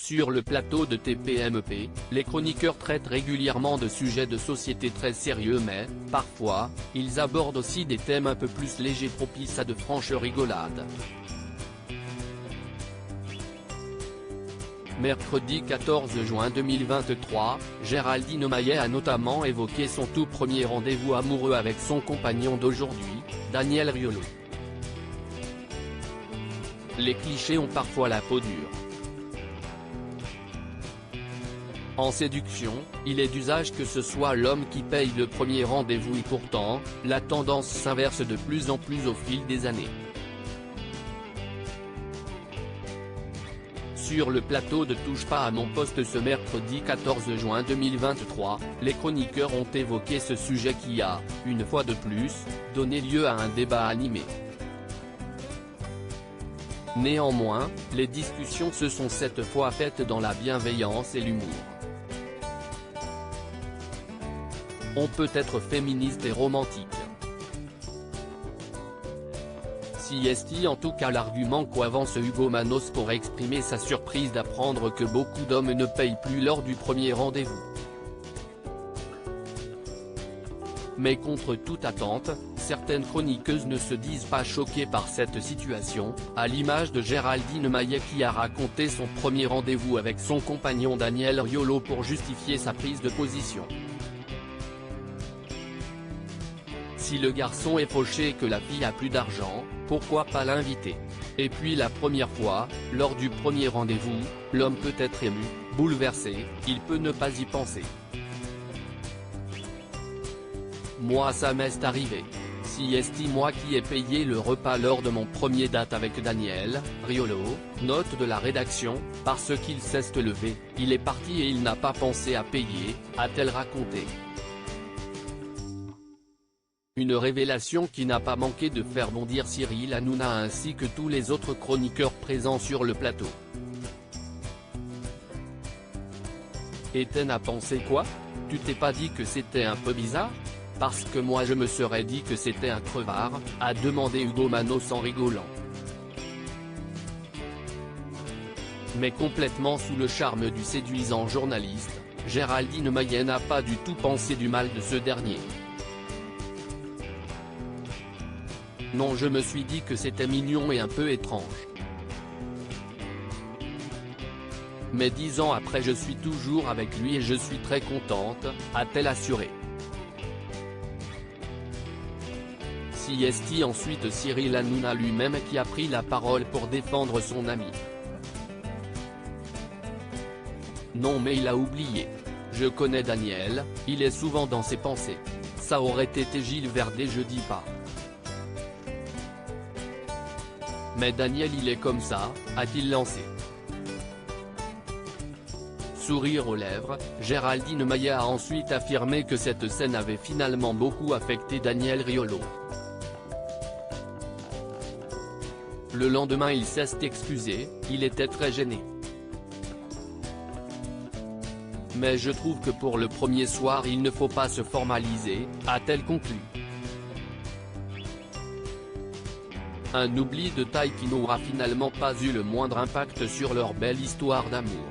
Sur le plateau de TPMP, les chroniqueurs traitent régulièrement de sujets de société très sérieux mais, parfois, ils abordent aussi des thèmes un peu plus légers propices à de franches rigolades. Mercredi 14 juin 2023, Géraldine Maillet a notamment évoqué son tout premier rendez-vous amoureux avec son compagnon d'aujourd'hui, Daniel Riolo. Les clichés ont parfois la peau dure. En séduction, il est d'usage que ce soit l'homme qui paye le premier rendez-vous et pourtant, la tendance s'inverse de plus en plus au fil des années. Sur le plateau de Touche pas à mon poste ce mercredi 14 juin 2023, les chroniqueurs ont évoqué ce sujet qui a, une fois de plus, donné lieu à un débat animé. Néanmoins, les discussions se sont cette fois faites dans la bienveillance et l'humour. On peut être féministe et romantique. Si est en tout cas l'argument qu'avance Hugo Manos pour exprimer sa surprise d'apprendre que beaucoup d'hommes ne payent plus lors du premier rendez-vous. Mais contre toute attente, certaines chroniqueuses ne se disent pas choquées par cette situation, à l'image de Géraldine Maillet qui a raconté son premier rendez-vous avec son compagnon Daniel Riolo pour justifier sa prise de position. Si le garçon est fauché et que la fille a plus d'argent, pourquoi pas l'inviter? Et puis la première fois, lors du premier rendez-vous, l'homme peut être ému, bouleversé, il peut ne pas y penser. Moi ça m'est arrivé. Si est moi qui ai payé le repas lors de mon premier date avec Daniel Riolo, note de la rédaction, parce qu'il s'est levé, il est parti et il n'a pas pensé à payer, a-t-elle raconté. Une révélation qui n'a pas manqué de faire bondir Cyril Hanouna ainsi que tous les autres chroniqueurs présents sur le plateau. Et t'en as pensé quoi? Tu t'es pas dit que c'était un peu bizarre? Parce que moi je me serais dit que c'était un crevard, a demandé Hugo Manos en rigolant. Mais complètement sous le charme du séduisant journaliste, Géraldine Maillet n'a pas du tout pensé du mal de ce dernier. Non, je me suis dit que c'était mignon et un peu étrange. Mais 10 ans après je suis toujours avec lui et je suis très contente, a-t-elle assuré. Si est ensuite Cyril Hanouna lui-même qui a pris la parole pour défendre son ami. Non mais il a oublié. Je connais Daniel, il est souvent dans ses pensées. Ça aurait été Gilles Verdet je dis pas. Mais Daniel il est comme ça, a-t-il lancé. Sourire aux lèvres, Géraldine Maillet a ensuite affirmé que cette scène avait finalement beaucoup affecté Daniel Riolo. Le lendemain il s'est excusé, il était très gêné. Mais je trouve que pour le premier soir il ne faut pas se formaliser, a-t-elle conclu. Un oubli de taille qui n'aura finalement pas eu le moindre impact sur leur belle histoire d'amour.